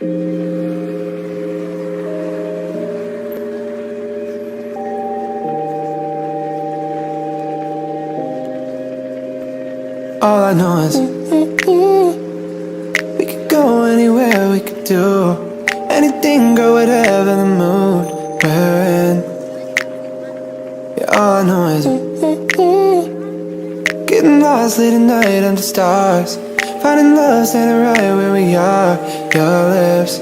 All I know is we could go anywhere, we could do anything, girl, whatever the mood we're in. Yeah, all I know is getting lost late at night under stars, finding love standing right where we are. Your lips,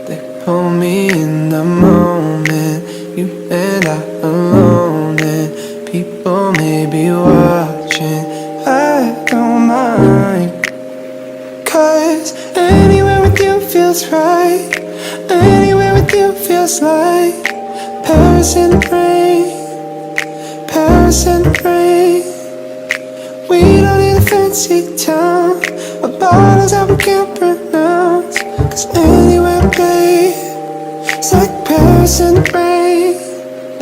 they pull me in the moment. You and I alone, and people may be watching. I don't mind, 'cause anywhere with you feels right. Anywhere with you feels like Paris in the rain, Paris in the rain. We don't need a fancy town or bottles that we can't pronounce, 'cause anywhere, babe, it's like Paris in the rain.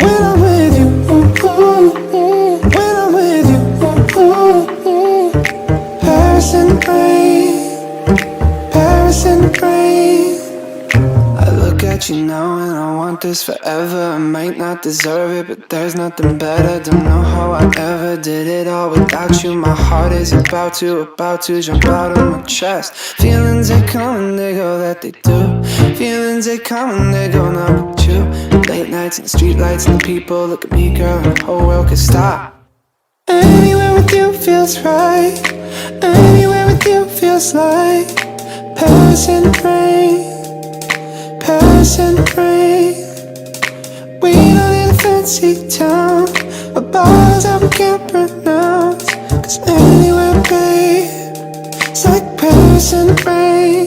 When I'm with you, ooh, ooh, when I'm with you, ooh, ooh, Paris in the rain, Paris in the rain. I look at you now and I want this forever. I might not deserve it, but there's nothing better. Don't know how I ever did it all without you. My heart is about to jump out of my chest. Feelings they come and they go, that they do. Feelings they come and they go, not with you. Late nights and the street lights and the people look at me, girl, and the whole world could stop. Anywhere with you feels right. Anywhere with you feels like Paris in the rain, Paris in the rain. We don't need a fancy town or bottles that we can't pronounce, 'cause anywhere, babe, it's like Paris in the rain.